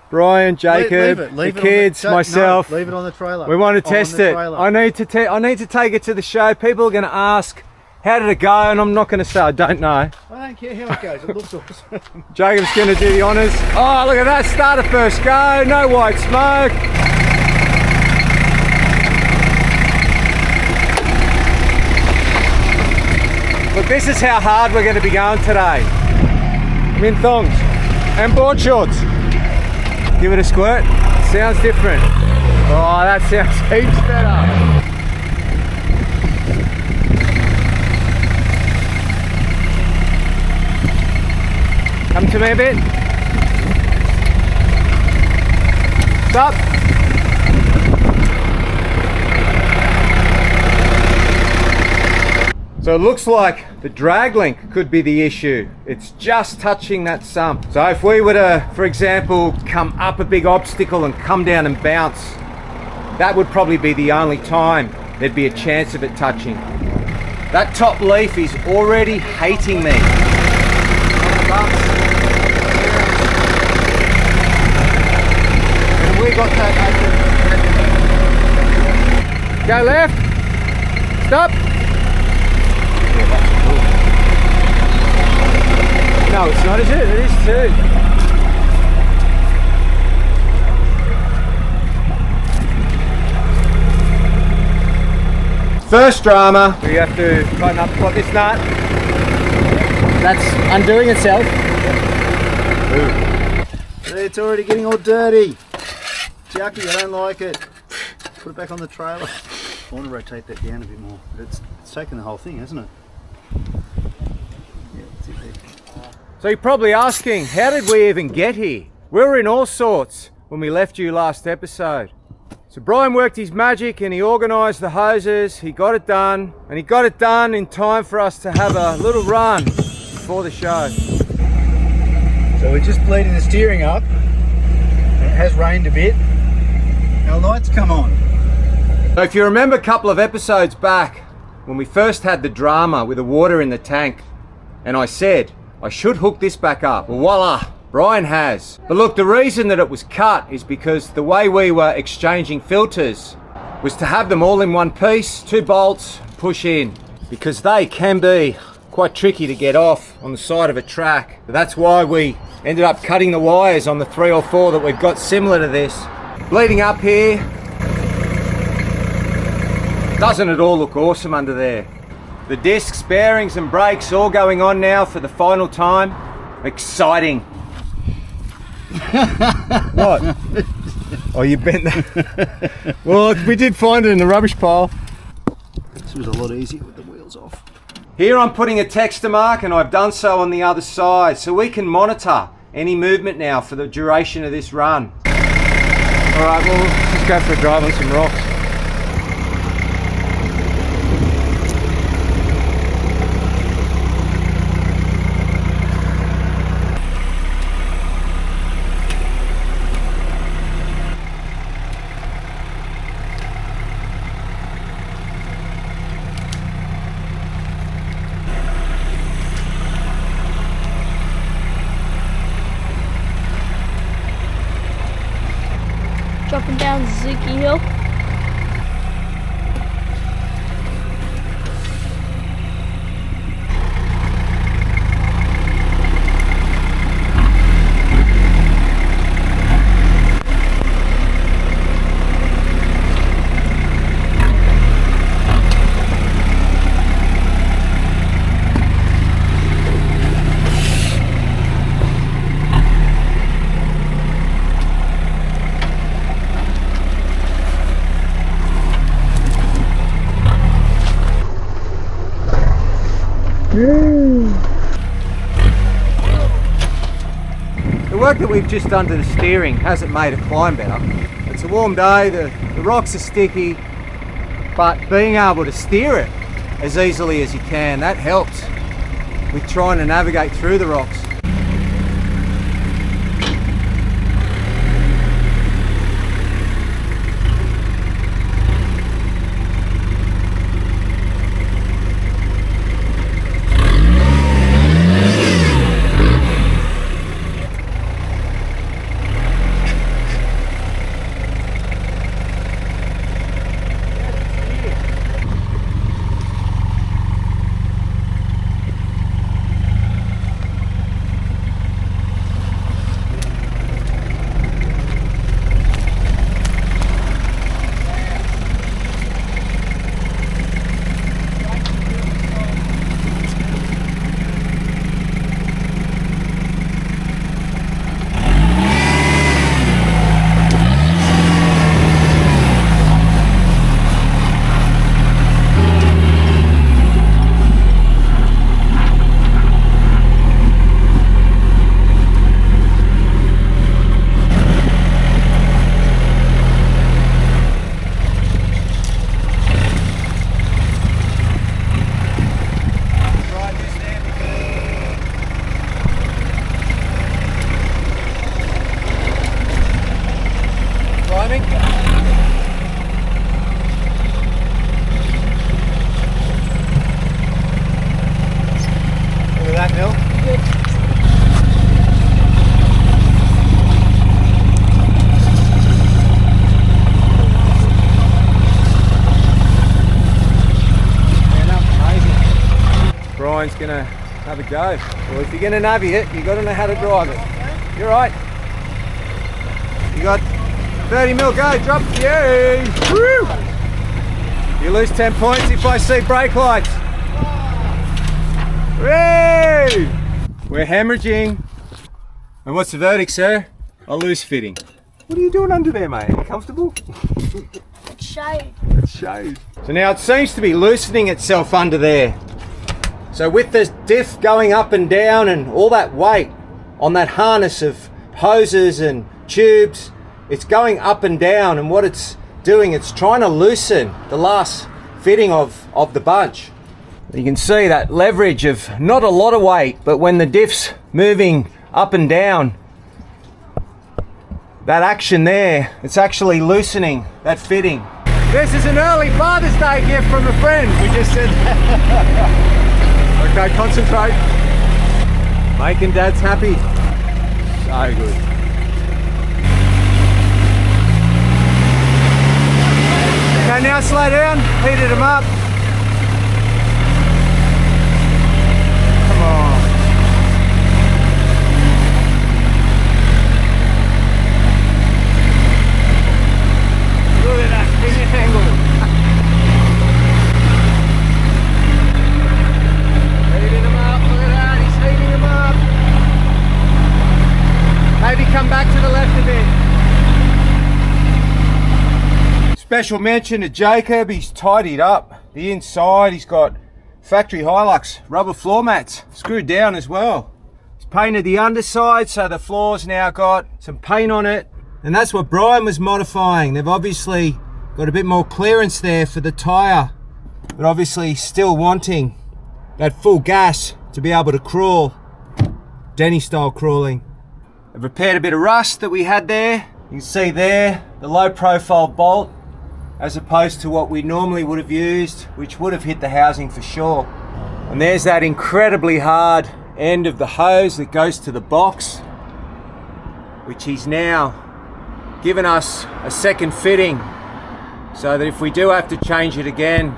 Brian, Jacob, the kids, myself. No, leave it on the trailer. We want to test it. I need to take it to the show. People are going to ask, how did it go? And I'm not going to say I don't know. I don't care how it goes. It looks awesome. Jacob's going to do the honours. Oh, look at that. Starter first go. No white smoke. Look, this is how hard we're going to be going today. I'm in thongs and board shorts. Give it a squirt. Sounds different. Oh, that sounds heaps better. Come to me a bit. Stop. So it looks like the drag link could be the issue. It's just touching that sump. So if we were to, for example, come up a big obstacle and come down and bounce, that would probably be the only time there'd be a chance of it touching. That top leaf is already hating me. And we got that open. Go left. Stop. No, it's not, is it? It is too. First drama, we have to tighten up this nut. That's undoing itself. Ooh. It's already getting all dirty. Yucky, I don't like it. Put it back on the trailer. I want to rotate that down a bit more. It's taken the whole thing, hasn't it? Yeah, it's it there. So you're probably asking, how did we even get here? We were in all sorts when we left you last episode. So Brian worked his magic and he organised the hoses, he got it done, and he got it done in time for us to have a little run before the show. So we're just bleeding the steering up. It has rained a bit. Our lights come on. So if you remember a couple of episodes back, when we first had the drama with the water in the tank, and I said, I should hook this back up. Well, voila, Brian has. But look, the reason that it was cut is because the way we were exchanging filters was to have them all in one piece, 2 bolts, push in, because they can be quite tricky to get off on the side of a track. But that's why we ended up cutting the wires on the 3 or 4 that we've got similar to this. Bleeding up here. Doesn't it all look awesome under there? The discs, bearings and brakes all going on now for the final time. Exciting. What? Oh, you bent that. Well, we did find it in the rubbish pile. This was a lot easier with the wheels off. Here I'm putting a texture mark and I've done so on the other side so we can monitor any movement now for the duration of this run. Alright, well, let's just go for a drive on some rocks. Dropping down Zuki Hill. The work that we've just done to the steering hasn't made it climb better. It's a warm day, the rocks are sticky, but being able to steer it as easily as you can, that helps with trying to navigate through the rocks. Have a go. Well, if you're going to navvy it, you got to know how to drive it. You're right. You got 30 mil, go, drop, yay! Woo! You lose 10 points if I see brake lights. Woo! We're hemorrhaging. And what's the verdict, sir? A loose fitting. What are you doing under there, mate? Are you comfortable? It's shade. It's shade. So now it seems to be loosening itself under there. So with the diff going up and down and all that weight on that harness of hoses and tubes, it's going up and down, and what it's doing, it's trying to loosen the last fitting of the bunch. You can see that leverage of not a lot of weight, but when the diff's moving up and down, that action there, it's actually loosening that fitting. This is an early Father's Day gift from a friend. We just said okay, concentrate. Making dads happy. So good. Okay, now slow down, heated them up. Come on. Look at that spinning angle. Heating them up, look at that, he's heating them up. Maybe come back to the left a bit. Special mention to Jacob, he's tidied up the inside. He's got factory Hilux rubber floor mats screwed down as well. He's painted the underside so the floor's now got some paint on it. And that's what Brian was modifying. They've obviously got a bit more clearance there for the tyre, but obviously still wanting that full gas to be able to crawl, Denny style crawling. I've repaired a bit of rust that we had there. You can see there the low profile bolt as opposed to what we normally would have used, which would have hit the housing for sure. And there's that incredibly hard end of the hose that goes to the box, which he's now given us a second fitting, so that if we do have to change it again,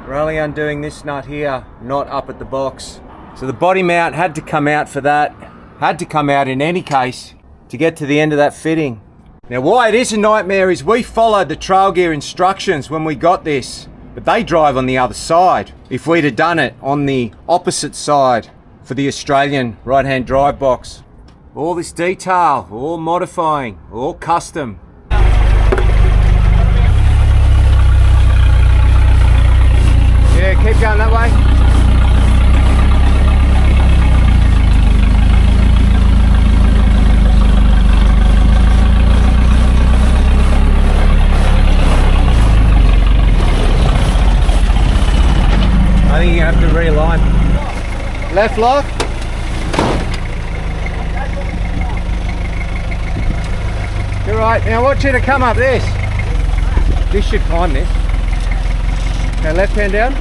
we're only undoing this nut here, not up at the box. So the body mount had to come out for that, had to come out in any case to get to the end of that fitting. Now why it is a nightmare is we followed the trail gear instructions when we got this, but they drive on the other side. If we'd have done it on the opposite side for the Australian right-hand drive box. All this detail, all modifying, all custom. Yeah, keep going that way. I think you have to realign. Left lock. You're right. Now I want you to come up this. This should climb this. Okay, left hand down.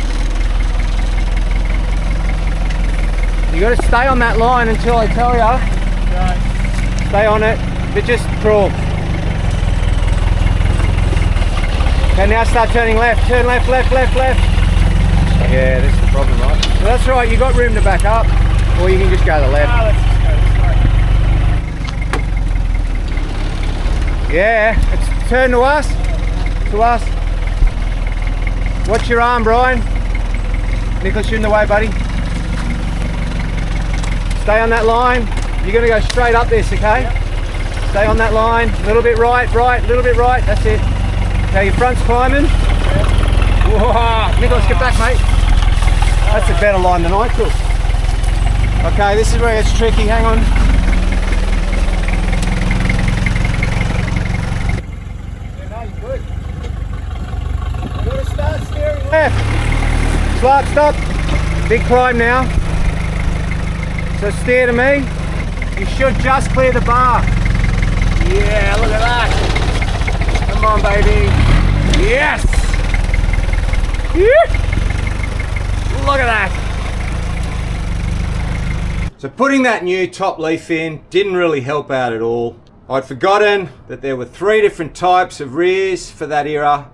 You got to stay on that line until I tell you. Right. Stay on it, but just crawl. Okay, now start turning left. Turn left, left, left, left. Yeah, this is the problem, right? So that's right, you got room to back up, or you can just go to the left. Oh, let's just go this way. Yeah, it's turn to us. To us. Watch your arm, Brian. Nicholas, you're in the way, buddy. Stay on that line. You're going to go straight up this, okay? Yep. Stay on that line. A little bit right, right, a little bit right. That's it. Okay, your front's climbing. Yep. Whoa. Nicholas, get back, mate. That's a better line than I took. Okay, this is where it's tricky. Hang on. Yeah, no, you're good. You've got to start steering left. Slap, stop. Big climb now. So steer to me. You should just clear the bar. Yeah, look at that. Come on, baby. Yes! Yeah. Look at that. So putting that new top leaf in didn't really help out at all. I'd forgotten that there were 3 different types of rears for that era,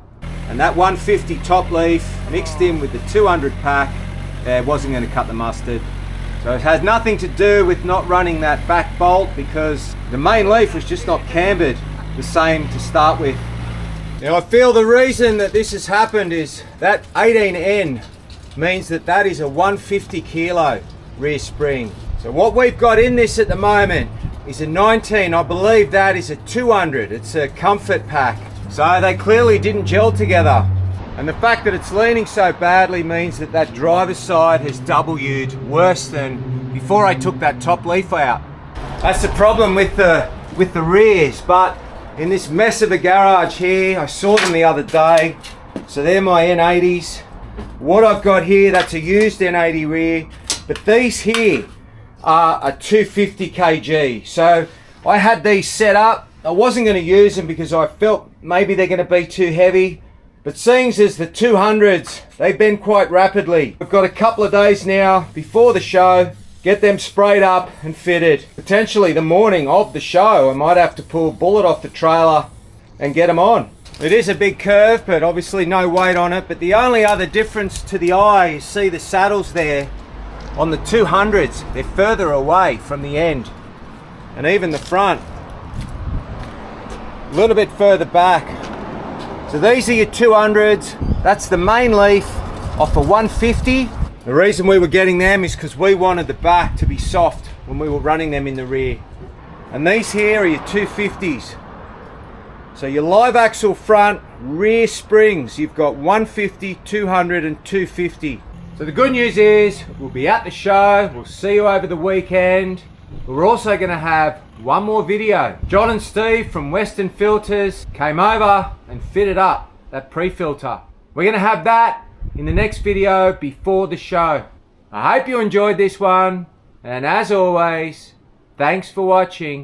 and that 150 top leaf mixed in with the 200 pack wasn't going to cut the mustard. So it has nothing to do with not running that back bolt because the main leaf was just not cambered the same to start with. Now I feel the reason that this has happened is that 18N means that that is a 150 kilo rear spring. So what we've got in this at the moment is a 19, I believe that is a 200. It's a comfort pack. So they clearly didn't gel together. And the fact that it's leaning so badly means that that driver's side has W'd worse than before I took that top leaf out. That's the problem with the rears, but in this mess of a garage here, I saw them the other day. So they're my N80s. What I've got here, that's a used N80 rear, but these here are a 250 kg. So I had these set up. I wasn't going to use them because I felt maybe they're going to be too heavy. But seeing as the 200s, they bend quite rapidly. I've got a couple of days now before the show, get them sprayed up and fitted. Potentially the morning of the show, I might have to pull a bullet off the trailer and get them on. It is a big curve, but obviously no weight on it. But the only other difference to the eye, you see the saddles there on the 200s, they're further away from the end. And even the front, a little bit further back. So these are your 200s. That's the main leaf off a 150. The reason we were getting them is because we wanted the back to be soft when we were running them in the rear. And these here are your 250s. So your live axle front rear springs, you've got 150, 200 and 250. So the good news is we'll be at the show. We'll see you over the weekend. We're also going to have one more video. John and Steve from Western Filters came over and fitted up that pre-filter. We're going to have that in the next video before the show. I hope you enjoyed this one, and as always, thanks for watching.